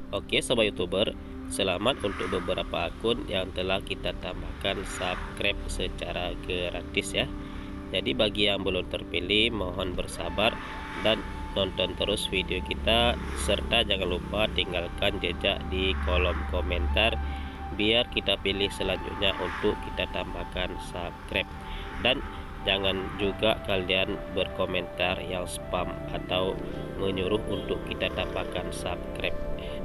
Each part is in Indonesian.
Oke sobat youtuber, selamat untuk beberapa akun yang telah kita tambahkan subscribe secara gratis ya. Jadi bagi yang belum terpilih mohon bersabar dan nonton terus video kita, serta jangan lupa tinggalkan jejak di kolom komentar biar kita pilih selanjutnya untuk kita tambahkan subscribe. Dan jangan juga kalian berkomentar yang spam atau menyuruh untuk kita tambahkan subscribe.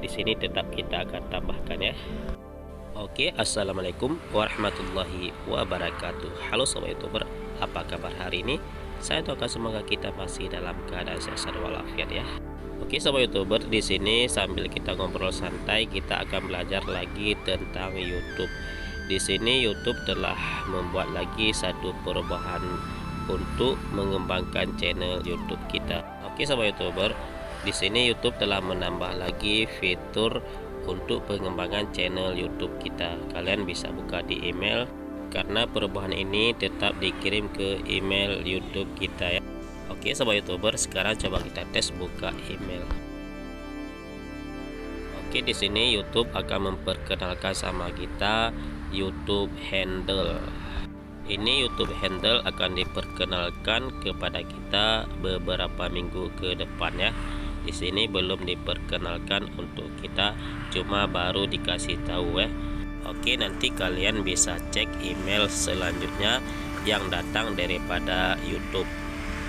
Di sini tetap kita akan tambahkan ya. Oke, assalamualaikum warahmatullahi wabarakatuh. Halo sobat youtuber, apa kabar hari ini? Saya doakan semoga kita masih dalam keadaan sehat walafiat ya. Oke sobat youtuber, di sini sambil kita ngobrol santai, kita akan belajar lagi tentang YouTube. Di sini YouTube telah membuat lagi satu perubahan untuk mengembangkan channel YouTube kita. Oke sobat youtuber, di sini YouTube telah menambah lagi fitur untuk pengembangan channel YouTube kita. Kalian bisa buka di email karena perubahan ini tetap dikirim ke email YouTube kita ya. Oke sobat youtuber, sekarang coba kita tes buka email. Oke, di sini YouTube akan memperkenalkan sama kita YouTube handle. Ini YouTube handle akan diperkenalkan kepada kita beberapa minggu ke depan ya. Di sini belum diperkenalkan untuk kita, cuma baru dikasih tahu ya. Oke, nanti kalian bisa cek email selanjutnya yang datang daripada YouTube.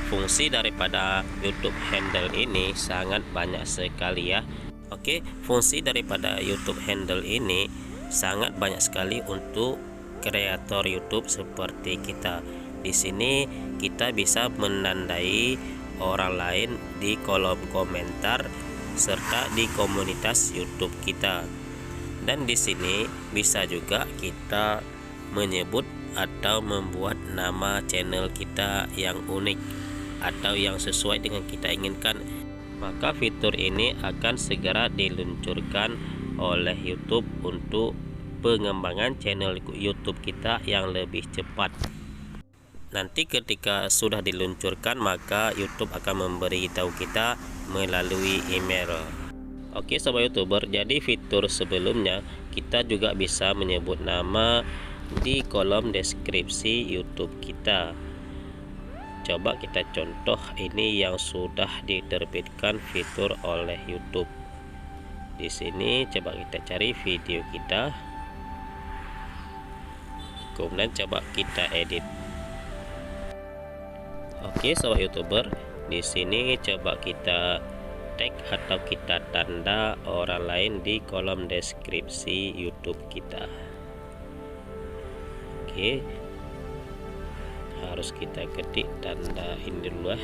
Fungsi daripada YouTube handle ini sangat banyak sekali ya. Oke, fungsi daripada YouTube handle ini sangat banyak sekali untuk kreator YouTube seperti kita. Di sini kita bisa menandai orang lain di kolom komentar serta di komunitas YouTube kita. Dan di sini bisa juga kita menyebut atau membuat nama channel kita yang unik atau yang sesuai dengan kita inginkan. Maka fitur ini akan segera diluncurkan oleh YouTube untuk pengembangan channel YouTube kita yang lebih cepat. Nanti ketika sudah diluncurkan, maka YouTube akan memberitahu kita melalui email. Oke sobat youtuber, jadi fitur sebelumnya kita juga bisa menyebut nama di kolom deskripsi YouTube kita. Coba kita contoh ini yang sudah diterbitkan fitur oleh YouTube. Di sini coba kita cari video kita, kemudian coba kita edit. Oke sobat youtuber, di sini coba kita tag atau kita tanda orang lain di kolom deskripsi YouTube kita. Oke, harus kita ketik tanda ini dulu ya.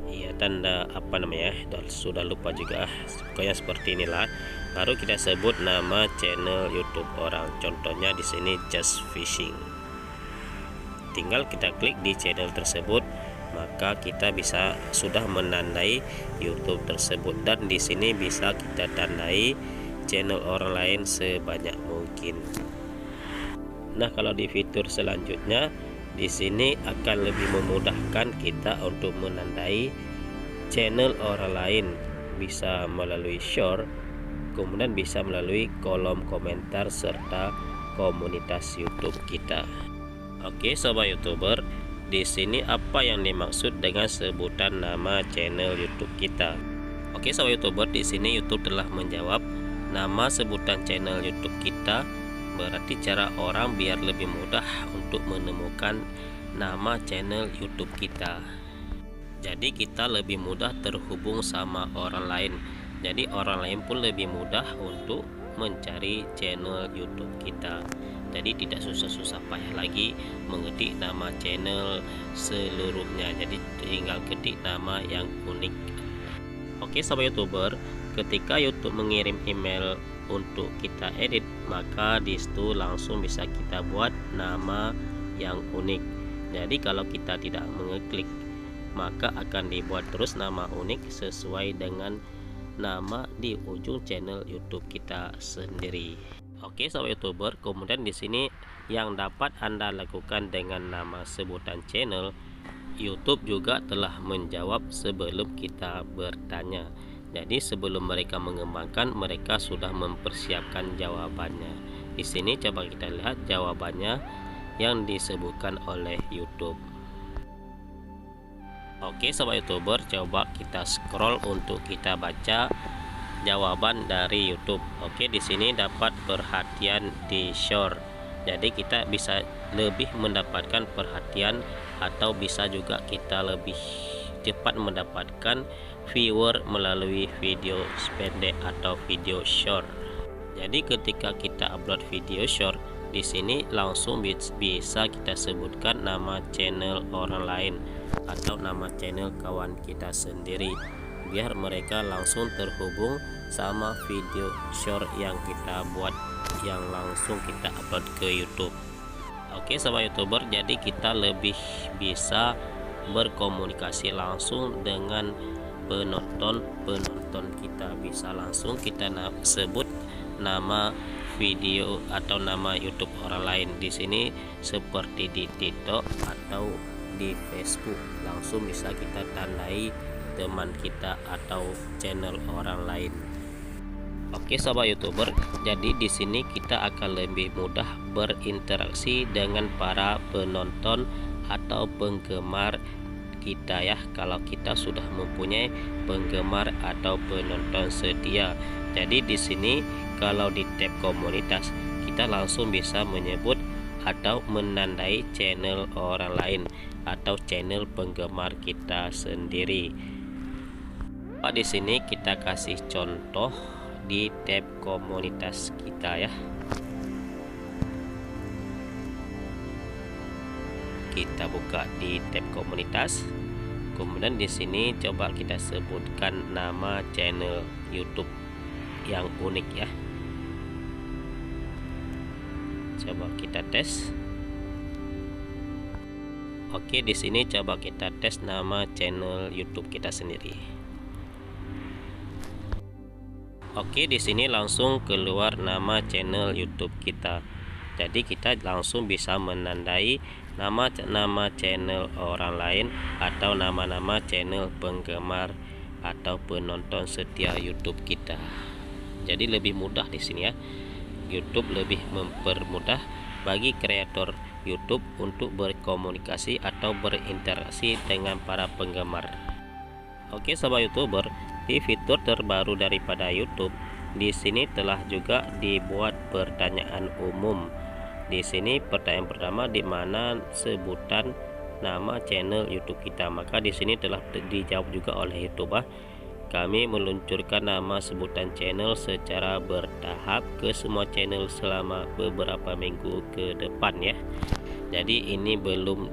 Iya, tanda apa namanya? Sudah lupa juga. Pokoknya seperti inilah. Baru kita sebut nama channel YouTube orang. Contohnya di sini Just Fishing. Tinggal kita klik di channel tersebut, maka kita bisa sudah menandai YouTube tersebut. Dan di sini bisa kita tandai channel orang lain sebanyak mungkin. Nah, kalau di fitur selanjutnya di sini akan lebih memudahkan kita untuk menandai channel orang lain, bisa melalui share, kemudian bisa melalui kolom komentar serta komunitas YouTube kita. Oke sobat youtuber, di sini apa yang dimaksud dengan sebutan nama channel YouTube kita? Oke sobat youtuber, di sini YouTube telah menjawab nama sebutan channel YouTube kita. Berarti cara orang biar lebih mudah untuk menemukan nama channel YouTube kita. Jadi kita lebih mudah terhubung sama orang lain. Jadi orang lain pun lebih mudah untuk mencari channel YouTube kita. Jadi tidak susah-susah payah lagi mengetik nama channel seluruhnya. Jadi tinggal ketik nama yang unik. Oke sobat youtuber, ketika YouTube mengirim email untuk kita edit, maka disitu langsung bisa kita buat nama yang unik. Jadi kalau kita tidak mengeklik, maka akan dibuat terus nama unik sesuai dengan nama di ujung channel YouTube kita sendiri. Oke sobat youtuber, kemudian di sini yang dapat Anda lakukan dengan nama sebutan channel, YouTube juga telah menjawab sebelum kita bertanya. Jadi sebelum mereka mengembangkan, mereka sudah mempersiapkan jawabannya. Di sini coba kita lihat jawabannya yang disebutkan oleh YouTube. Oke sobat YouTuber, coba kita scroll untuk kita baca jawaban dari YouTube. Oke, di sini dapat perhatian di short. Jadi kita bisa lebih mendapatkan perhatian atau bisa juga kita lebih cepat mendapatkan viewer melalui video pendek atau video short. Jadi ketika kita upload video short, di sini langsung bisa kita sebutkan nama channel orang lain atau nama channel kawan kita sendiri, biar mereka langsung terhubung sama video short yang kita buat, yang langsung kita upload ke YouTube. Oke sobat YouTuber, jadi kita lebih bisa berkomunikasi langsung dengan penonton kita, bisa langsung kita sebut nama video atau nama YouTube orang lain. Di sini seperti di TikTok atau di Facebook, langsung bisa kita tandai teman kita atau channel orang lain. Oke sobat YouTuber, jadi di sini kita akan lebih mudah berinteraksi dengan para penonton atau penggemar kita ya, kalau kita sudah mempunyai penggemar atau penonton setia. Jadi di sini kalau di tab komunitas, kita langsung bisa menyebut atau menandai channel orang lain atau channel penggemar kita sendiri. Di sini kita kasih contoh di tab komunitas kita ya. Kita buka di tab komunitas. Kemudian di sini coba kita sebutkan nama channel YouTube yang unik ya. Coba kita tes. Oke, di sini coba kita tes nama channel YouTube kita sendiri. Oke, di sini langsung keluar nama channel YouTube kita. Jadi kita langsung bisa menandai nama channel orang lain atau nama-nama channel penggemar atau penonton setia YouTube kita. Jadi lebih mudah di sini ya. YouTube lebih mempermudah bagi kreator YouTube untuk berkomunikasi atau berinteraksi dengan para penggemar. Oke sobat YouTuber, di fitur terbaru daripada YouTube, di sini telah juga dibuat pertanyaan umum. Di sini pertanyaan pertama, di mana sebutan nama channel YouTube kita. Maka di sini telah dijawab juga oleh YouTube. Kami meluncurkan nama sebutan channel secara bertahap ke semua channel selama beberapa minggu ke depan ya. Jadi ini belum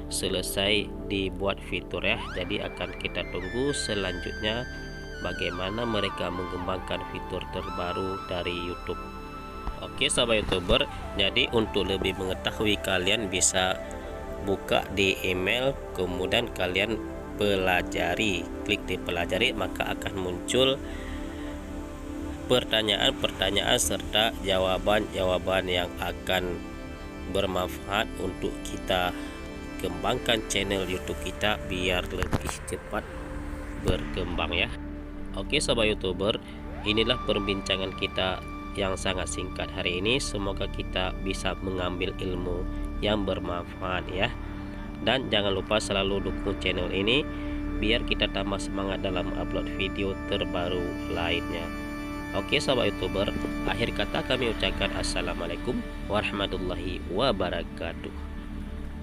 selesai dibuat fitur ya. Jadi akan kita tunggu selanjutnya bagaimana mereka mengembangkan fitur terbaru dari YouTube. Oke sahabat YouTuber, jadi untuk lebih mengetahui, kalian bisa buka di email, kemudian kalian pelajari, klik di pelajari, maka akan muncul pertanyaan-pertanyaan serta jawaban-jawaban yang akan bermanfaat untuk kita kembangkan channel YouTube kita biar lebih cepat berkembang ya. Oke sobat YouTuber, inilah perbincangan kita yang sangat singkat hari ini. Semoga kita bisa mengambil ilmu yang bermanfaat ya. Dan jangan lupa selalu dukung channel ini biar kita tambah semangat dalam upload video terbaru lainnya. Oke sahabat YouTuber, akhir kata kami ucapkan assalamualaikum warahmatullahi wabarakatuh.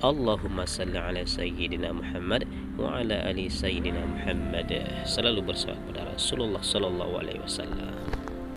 Allahumma salli ala sayyidina Muhammad wa ala ali sayyidina Muhammad. Selalu bersalawat pada Rasulullah sallallahu alaihi wasallam.